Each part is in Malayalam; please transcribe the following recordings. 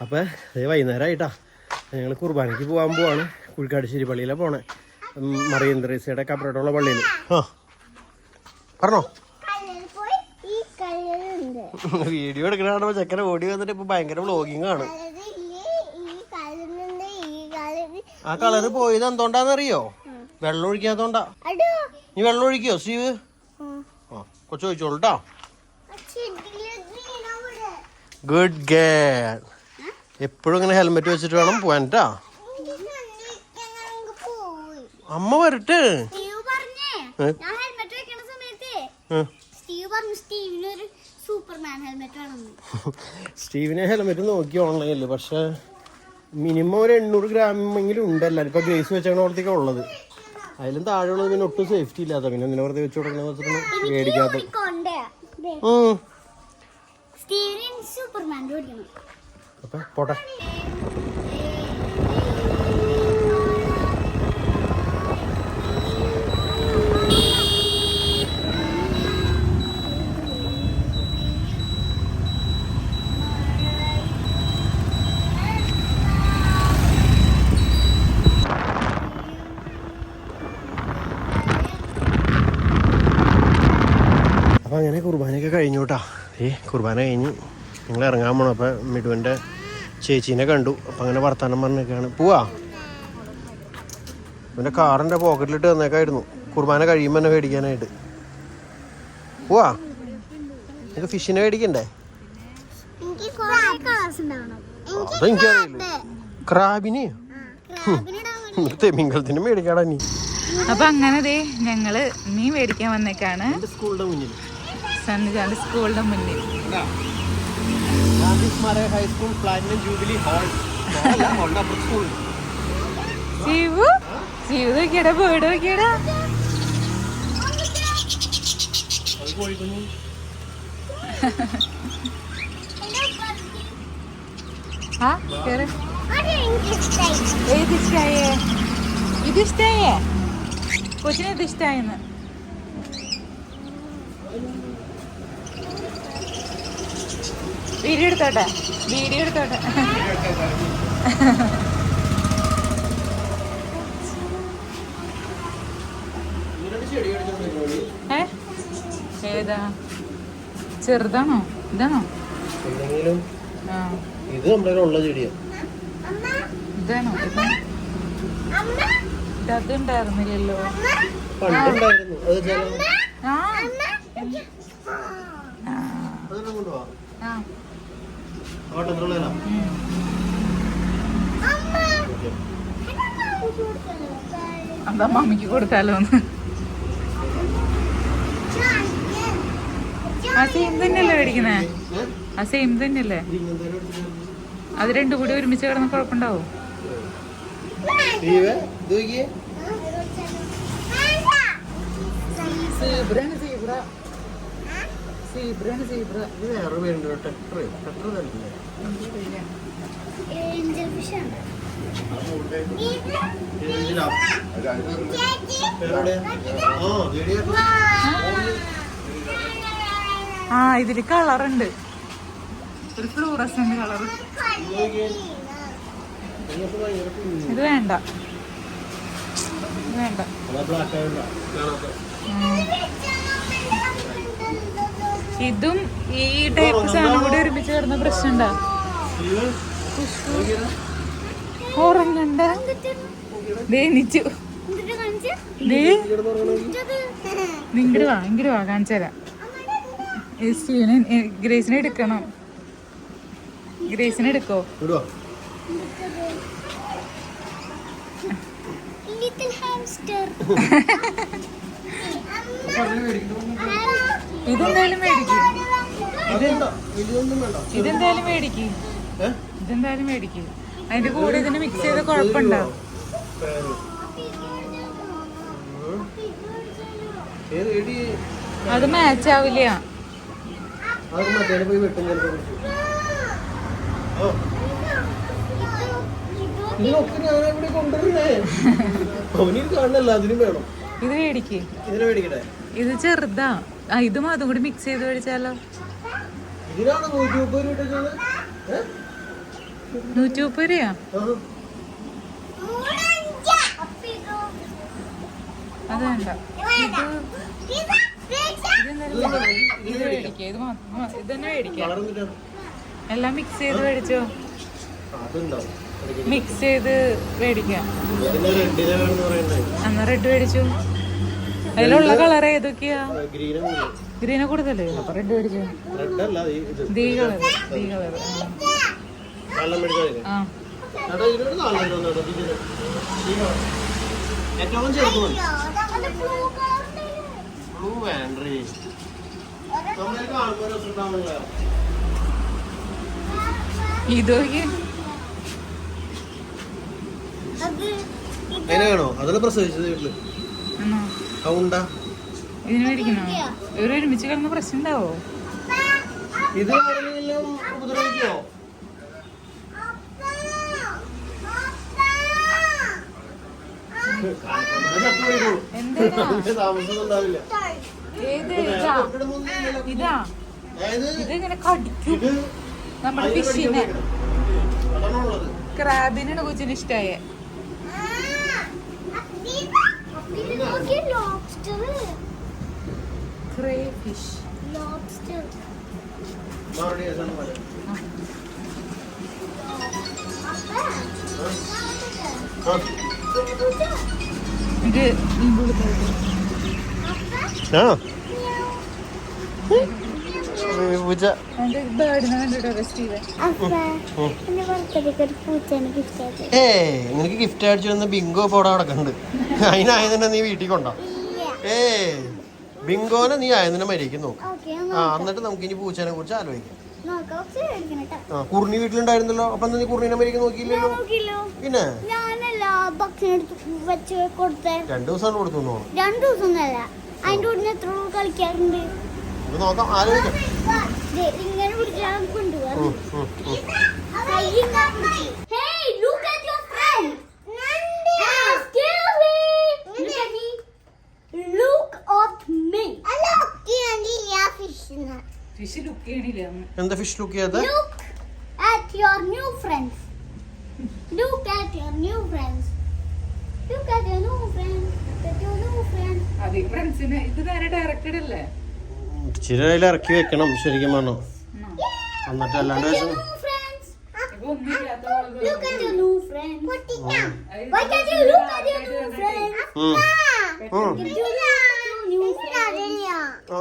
അപ്പോൾ വൈകുന്നേരമായിട്ടാ ഞങ്ങൾ കുർബാനയ്ക്ക് പോകാൻ പോവാണ്. കുഴിക്കാട്ടുശ്ശേരി പള്ളിയിലാണ് പോണേ, മറിയം ത്രേസ്യയുടെ കബറടമുള്ള പള്ളിയിൽ. ആ പറഞ്ഞോ. വീഡിയോ എടുക്കണ ചെക്കനെ ഓടി വന്നിട്ട് ഇപ്പൊ ഭയങ്കര വ്ലോഗിങ് ആണ്. ആ കളറ് പോയത് എന്തുകൊണ്ടാന്നറിയോ? വെള്ളം ഒഴിക്കാത്തോണ്ടാ. നീ വെള്ളം ഒഴിക്കോ സ്റ്റീവ്? ആ കൊച്ചു ഒഴിച്ചോളൂട്ടോ. Good girl. എപ്പോഴും ഇങ്ങനെ ഹെൽമെറ്റ് വെച്ചിട്ട് വേണം പോവാൻ ട്ടാ. അമ്മ വരട്ടെ. സ്റ്റീവിനെ ഹെൽമെറ്റ് നോക്കി ഓൺലൈനിൽ, പക്ഷെ മിനിമം ഒരു 800 ഗ്രാമെങ്കിലും ഉണ്ടല്ലോ. ഇപ്പൊ ഗ്രേസ് വെച്ചോടത്തേക്കാ ഉള്ളത്. അതിലും താഴെയുള്ളത് പിന്നെ ഒട്ടും സേഫ്റ്റി ഇല്ലാത്ത, പിന്നെ എന്തിനാ വെറുതെ വെച്ച് കൊടുക്കണെന്ന് വെച്ചിട്ട് മേടിക്കാത്ത. അപ്പൊ പോട്ടെ. അപ്പോൾ അങ്ങനെ കുർബാനയൊക്കെ കഴിഞ്ഞു കേട്ടോ. കുർബാന കഴിഞ്ഞ് ഞങ്ങൾ ഇറങ്ങാൻ പോകണം. അപ്പോൾ മിടുവിൻ്റെ ചേച്ചീനെ കണ്ടു. അപ്പം അങ്ങനെ വർത്താനം പറഞ്ഞൊക്കെയാണ് പോവാ. പിന്നെ കാറിൻ്റെ പോക്കറ്റിലിട്ട് തന്നേക്കായിരുന്നു കുർബാന കഴിയുമ്പോൾ തന്നെ മേടിക്കാനായിട്ട്. പോവാ, നിങ്ങൾക്ക് ഫിഷിനെ മേടിക്കണ്ടേ? അതെനിക്കറിയില്ല. ക്രാബിന് തെമിങ്കലത്തിന് മേടിക്കാടാ നീ. അപ്പൊ അങ്ങനെ ഞങ്ങള് മീൻ മേടിക്കാൻ വന്നേക്കാണ് സ്കൂളിന്റെ മുന്നിൽ, സണ്ണിജാന്റെ സ്കൂളിന്റെ മുന്നിൽ. High school platinum jubilee hall. Shivu Shivu നോക്കിയടാ, ബേർഡ് നോക്കിയടാ. ആ കേറ്. ഏതിഷ്ടായേ? ഇതിഷ്ടായേ? കൊച്ചിനെ ഇതിഷ്ടായെന്ന്. വീഡിയോ എടുത്തോട്ടെ, വീഡിയോ എടുത്തോട്ടെ. ഏതാ? ചെറുതാണോ? ഇതാണോ? ഇത് നമ്മുടെ ഉള്ള ചെടിയാ. ഇതാണോ? ഇതുണ്ടായിരുന്നില്ലല്ലോ. പണ്ടുണ്ടായിരുന്നു. അതാ മമ്മിക്ക് കൊടുത്താലോന്ന്. ആ സെയിം തന്നെയല്ലേ മേടിക്കുന്നേ? ആ സെയിം തന്നെയല്ലേ? അത് രണ്ടും കൂടി ഒരുമിച്ച് കിടന്ന് കുഴപ്പമുണ്ടാവും. ആ ഇതില് കളറുണ്ട്, ഒരു ഫ്ലൂറസന്റ് കളർ. ഇത് വേണ്ട, വേണ്ട. ഇതും ഈ ടൈപ്പ് സാധനം കൂടി ഒരുമിച്ച് കിടന്ന പ്രശ്നമുണ്ടാ? ഉറങ്ങണ്ട. ദേനിച്ചു ഇങ്ങോട്ട് വാ, ഇങ്ങോട്ട് വാ, കാണിച്ചുതരാം. ഗ്രേസിനെ എടുക്കണം. ഗ്രേസിനെ എടുക്കോ? ഇതെന്തായാലും മേടിക്കും, ഇതെന്തായാലും മേടിക്കും, ഇതെന്തായാലും മേടിക്കും. അതിന്റെ കൂടെ ഇതിന് മിക്സ് ചെയ്ത കുഴപ്പമുണ്ടോ? അത് മാച്ച് ആവില്ല. ഇത് മേടിക്ക്, ഇത് ചെറുതാ. ഇതും അതും കൂടി മിക്സ് ചെയ്ത് മേടിച്ചാലോ? 130 രൂപയാ? അത് വേണ്ട. ഇത് മേടിക്കാം. ഇത് മാത്രം ഇത് തന്നെ മേടിക്കാം. എല്ലാം മിക്സ് ചെയ്ത് മേടിച്ചോ. മിക്സ് ചെയ്ത് മേടിക്കാം. എന്നാ റെഡ് മേടിച്ചു. അതിലുള്ള കളർ ഏതൊക്കെയാ? ഗ്രീനെ കൂടുതല്. അപ്പൊ റെഡ് മേടിച്ചു. ദീ കളർ ആ ഇതൊക്കെ അതിനാണോ അതിൽ പ്രസവിച്ചത് വീട്ടില്? ഇതിന് മേടിക്കണോ? ഇവര് ഒരുമിച്ച് കിടന്ന പ്രശ്നം ഉണ്ടാവോ? ഇത് ഉപദ്രവിക്കോ? താമസം ഉണ്ടാവില്ല. ഇതാ ഇതിങ്ങനെ കടിക്കും നമ്മുടെ ഫിഷിനെ. ക്രാബിനാണ് കൊച്ചിന് ഇഷ്ടായ. ക്രേഫിഷ് ഇത് നിനക്ക് ഗിഫ്റ്റ് അടിച്ചു വന്ന ബിങ്കോ പോടെ നടക്കുന്നുണ്ട്. അതിനായതിനെ നീ വീട്ടിൽ കൊണ്ടോ? ബിങ്കോനെ നീ ആയതിനെ മരിക്കും നോക്ക്. എന്നിട്ട് നമുക്ക് ഇനി പൂച്ചേനെ കുറിച്ച് ആലോചിക്കാം. കുർണി വീട്ടിലുണ്ടായിരുന്നല്ലോ. അപ്പൊ നീ കുർണീനെ മരിക്കും നോക്കിയില്ലല്ലോ. പിന്നെ 2 ദിവസം കൊടുത്തു നോക്കാം, ആലോചിക്കാം. എന്താ ഫിഷ് ലുക്ക് ചെയ്യാതെ? ഇച്ചിരി അതിൽ ഇറക്കി വെക്കണം ശരിക്കും പറഞ്ഞോ. എന്നിട്ട് അല്ലാണ്ട്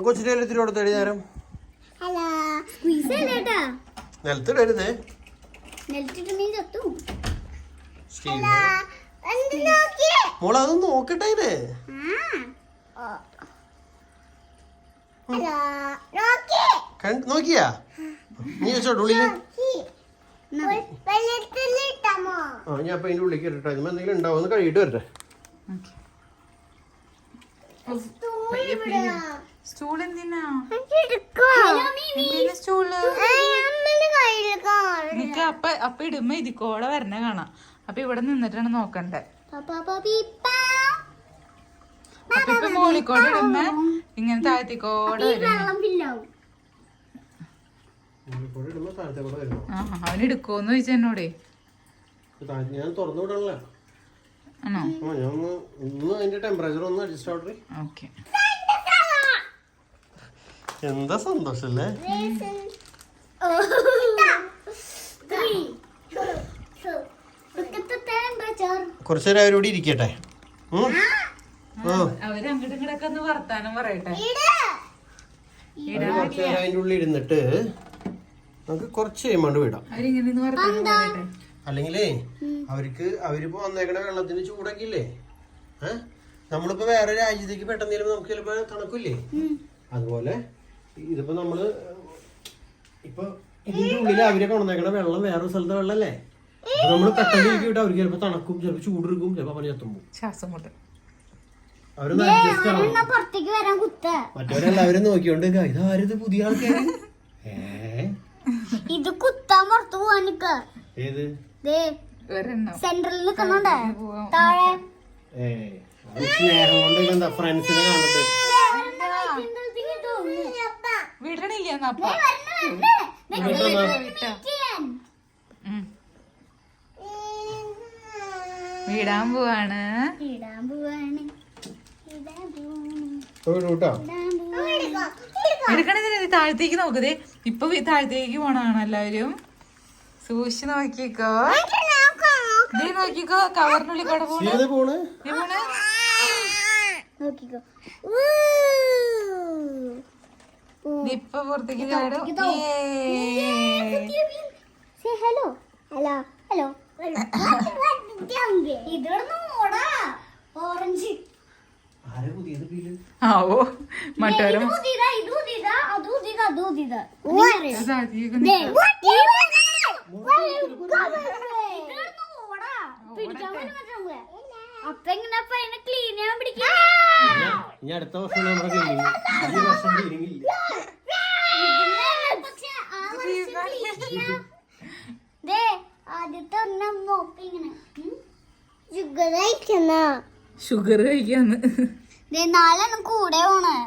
കൊച്ചിന്റെ ഇത്തിരി കൊടുത്തേടി നേരം. നിലത്തിടരുതേ. മോളെ അതൊന്ന് നോക്കട്ടെ. ഇത് നോക്കിയാ നീ വെച്ചോട്ടെ ഉള്ളില്. ഞാൻ അപ്പൊ അതിന്റെ ഉള്ളിലേക്ക് ഇട്ടിട്ടോ. എന്തെങ്കിലും ഉണ്ടാവും കഴിയിട്ട് വരട്ടെ. സ്റ്റൂൾ എന്തിനാ? അപ്പ ഇടുമ്പോ ഇതിക്കോടെ വരണ കാണാം. അപ്പൊ ഇവിടെ നിന്നിട്ടാണ് നോക്കണ്ടേ. അപ്പൊ ഇപ്പൊ മോളിക്കോടെ ഇടുമ്പോ ഇങ്ങനെ താഴത്തേക്കോടെ അവനെടുക്കോന്ന് ചോദിച്ച എന്നോടേ. ഞാൻ തുറന്നു വിടണല്ലോ. ആണോ? അതിന്റെ ടെമ്പറേച്ചർ ഒന്ന് അഡ്ജസ്റ്റ് ആവട്ടെ. ഓക്കെ. എന്താ സന്തോഷല്ലേ. കുറച്ചു നേരം അവരോട് ഇരിക്കട്ടെ. അവര് അങ്ങോട്ടും ഇങ്ങോട്ടൊക്കെ ഒന്ന് വർത്താനം പറയട്ടെ. അതിന്റെ ഉള്ളിൽ ഇരുന്നിട്ട് നമുക്ക് കുറച്ച് കഴിയുമ്പോൾ വിടാം. അല്ലെങ്കിലേ അവരിപ്പോ വന്നേക്കണ വെള്ളത്തിന് ചൂടൊക്കെ ഇല്ലേ. നമ്മളിപ്പോ വേറെ രാജ്യത്തേക്ക് പെട്ടെന്ന് നമുക്ക് ചിലപ്പോ തണുക്കില്ലേ. അതുപോലെ ഇതിപ്പോ നമ്മള് ഇപ്പൊ ഇതിന്റെ ഉള്ളിൽ അവരെ കൊണ്ടുവന്നേക്കണ വെള്ളം വേറൊരു സ്ഥലത്തെ വെള്ളല്ലേ. നമ്മള് പെട്ടെന്ന് ഇരിക്കും. അവർക്ക് ചിലപ്പോ തണുക്കും, ചിലപ്പോ ചൂടെടുക്കും, ചിലപ്പോ അവന് എത്തുമ്പോ ശ്വാസം കൊണ്ട് മറ്റവരെല്ലാവരും നോക്കിയോണ്ട് ഇതാരത് പുതിയ ആൾക്കാര്. ഇത് കുത്താൻ പുറത്തു പോവാനിക്ക. ഏത് സെൻട്രലിൽ നിൽക്കണോണ്ടേ താഴെ സ്നേഹം കൊണ്ട് എന്താ ഫ്രണ്ട്സിനെ കാണട്ടെ. ഇടാൻ പോവാണ്. ഇടാൻ പോവാണ്. എടുക്കണതിന് താഴത്തേക്ക് നോക്കതേ. ഇപ്പൊ താഴത്തേക്ക് പോണാണ് എല്ലാവരും. സൂക്ഷിച്ച് നോക്കിക്കോ. ദേ നോക്കിക്കോ, കവറിനുള്ളിൽ കൂടെ പോണേ. നോക്കിക്കോ. ഇപ്പൊ പുറത്തേക്ക് ചാടും. Hello hello hello. ഇതൊന്നും ഓറഞ്ച്. ആവോ മറ്റോരം അപ്പൊ എങ്ങനെ ക്ലീൻ ചെയ്യാൻ പിടിക്കാം. അടുത്ത വർഷം നമ്മുടെ ക്ലീനിങ്, ഈ വർഷം ക്ലീനിങ് ഇല്ല. ആദ്യത്തെ ഒന്നും നോക്കി ഇങ്ങനെ ഷുഗർ കഴിക്കുന്ന ഷുഗർ കഴിക്കാന്ന്. നാലെണ്ണം കൂടെ പോണേ.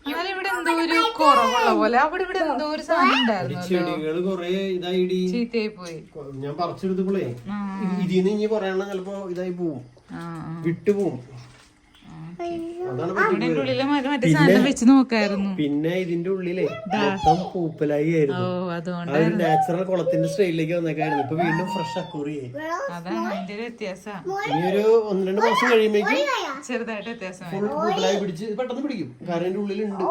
എന്നാലും ഇവിടെ എന്തോ ഒരു കുറവുള്ള പോലെ. അവിടെ ഇവിടെ എന്തോ ഒരു സാധനം ഉണ്ടായിരുന്നു. ചെടികള് കൊറേ ഇതായി ചീത്തയായി പോയി. ഞാൻ പറിച്ചെടുത്തപ്പോളേ ഇതിന്ന് ഇനി പറയണ ചിലപ്പോ ഇതായി പോവും, വിട്ടുപോവും. അതാണ് മറ്റേ സാധനം വെച്ച് നോക്കായിരുന്നു. പിന്നെ ഇതിന്റെ ഉള്ളിലെ മൊത്തം പൂപ്പലായി ആയിരുന്നു. അതുകൊണ്ട് ഒരു നാച്ചുറൽ കുളത്തിന്റെ സ്റ്റൈലിലേക്ക് വന്നേക്കായിരുന്നു. ഇപ്പൊ വീണ്ടും ഫ്രഷ് അക്കൂറിയായി. അതാണ് അതിന്റെ ഒരു വ്യത്യാസം. ഇനി ഒരു 1-2 മാസം കഴിയുമ്പോഴേക്കും ചെറുതായിട്ട് വ്യത്യാസം. ഫുൾ പൂപ്പലായി പിടിച്ച് പെട്ടെന്ന് പിടിക്കും. കാരണം ഇതിന്റെ ഉള്ളിലുണ്ട്.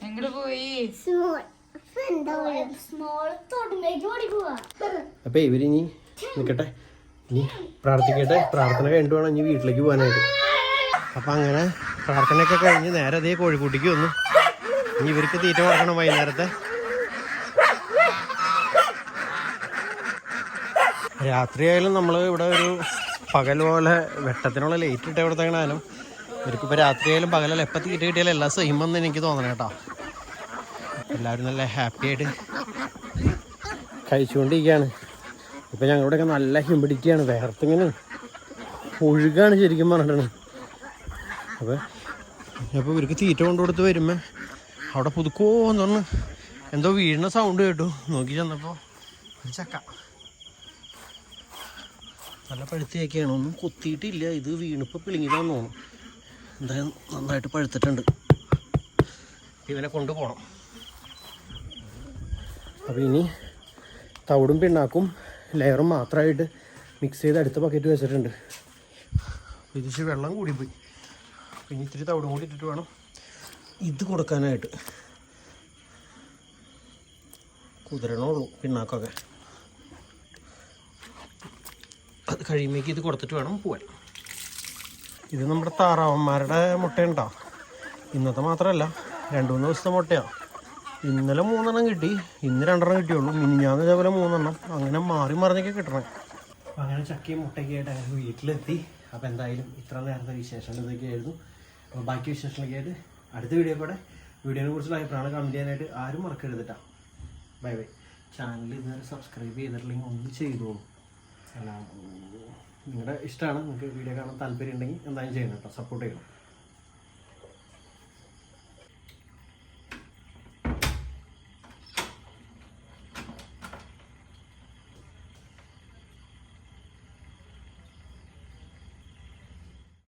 എങ്ങോട്ട് പോയി? അപ്പൊ ഇവരിനി നിക്കട്ടെ, ഇനി പ്രാർത്ഥിക്കട്ടെ. പ്രാർത്ഥന കഴിഞ്ഞിട്ട് വേണം ഇനി വീട്ടിലേക്ക് പോകാനായിട്ട്. അപ്പൊ അങ്ങനെ പ്രാർത്ഥനയൊക്കെ കഴിഞ്ഞ് നേരെ അതേ കോഴിക്കൂട്ടിക്ക് വന്നു. ഇനി ഇവർക്ക് തീറ്റ കൊടുക്കണം വൈകുന്നേരത്തെ. രാത്രിയായാലും നമ്മൾ ഇവിടെ ഒരു പകൽ പോലെ വെട്ടത്തിനുള്ള ലൈറ്റ് ഇട്ട് കൊടുത്തേക്കണാലും ഇവർക്കിപ്പോൾ രാത്രിയായാലും പകലല്ല എപ്പോൾ തീറ്റ കിട്ടിയാലും എല്ലാം സെയിമെന്ന് എനിക്ക് തോന്നണം കേട്ടോ. എല്ലാവരും നല്ല ഹാപ്പി ആയിട്ട് കഴിച്ചുകൊണ്ടിരിക്കുകയാണ്. ഇപ്പം ഞങ്ങളുടെയൊക്കെ നല്ല ഹ്യൂമിഡിറ്റിയാണ്, വേർത്തിങ്ങനെ ഒഴുകാണ് ശരിക്കും പറഞ്ഞിട്ടാണ്. അപ്പോൾ ഇവർക്ക് തീറ്റ കൊണ്ടുകൊടുത്ത് വരുമ്പോൾ അവിടെ പുതുക്കോന്ന് പറഞ്ഞ് എന്തോ വീഴുന്ന സൗണ്ട് കേട്ടു. നോക്കി ചെന്നപ്പോൾ ഒരു ചക്ക നല്ല പഴുത്തിയൊക്കെയാണ്, ഒന്നും കൊത്തിയിട്ടില്ല. ഇത് വീണിപ്പോൾ പിളിങ്ങിതാന്ന് തോന്നുന്നു. എന്തായാലും നന്നായിട്ട് പഴുത്തിട്ടുണ്ട്. ഇവനെ കൊണ്ടുപോകണം. അപ്പോൾ ഇനി തവിടും പിണ്ണാക്കും ലെയറും മാത്രമായിട്ട് മിക്സ് ചെയ്ത് അടുത്ത ബക്കറ്റ് വെച്ചിട്ടുണ്ട്. ഇത് ഇച്ചിരി വെള്ളം കൂടിപ്പോയി. പിന്നെ ഇത്തിരി തവിടും കൂടി ഇട്ടിട്ട് വേണം ഇത് കൊടുക്കാനായിട്ട്. കുതിരണുള്ളൂ പിണ്ണാക്കൊക്കെ. അത് കഴിയുമ്പോഴേക്ക് ഇത് കൊടുത്തിട്ട് വേണം പോവാൻ. ഇത് നമ്മുടെ താറാവന്മാരുടെ മുട്ടയുണ്ടോ. ഇന്നത്തെ മാത്രമല്ല 2-3 ദിവസത്തെ മുട്ടയാണ്. ഇന്നലെ 3 കിട്ടി, ഇന്ന് 2 കിട്ടിയുള്ളൂ. മിനിഞ്ഞാന്ന് ഇതേപോലെ 3. അങ്ങനെ മാറി മറിഞ്ഞൊക്കെ കിട്ടണേ. അപ്പം അങ്ങനെ ചക്കയും മുട്ടയൊക്കെ ആയിട്ട് അങ്ങനെ വീട്ടിലെത്തി. അപ്പോൾ എന്തായാലും ഇത്ര നേരത്തെ വിശേഷം ഇതൊക്കെയായിരുന്നു. അപ്പോൾ ബാക്കി വിശേഷങ്ങളൊക്കെ ആയിട്ട് അടുത്ത വീഡിയോനെ കുറിച്ചുള്ള അഭിപ്രായങ്ങൾ കമൻറ്റ് ചെയ്യാനായിട്ട് ആരും മറക്കരുതിട്ടാ. Bye bye. ചാനൽ ഇതുവരെ സബ്സ്ക്രൈബ് ചെയ്തിട്ടില്ലെങ്കിൽ ഒന്ന് ചെയ്തോളൂ. അല്ല നിങ്ങളുടെ ഇഷ്ടമാണ്, നിങ്ങൾക്ക് വീഡിയോ കാണാൻ താല്പര്യം ഉണ്ടെങ്കിൽ എന്തായാലും ചെയ്യണം കേട്ടോ, സപ്പോർട്ട് ചെയ്യണം.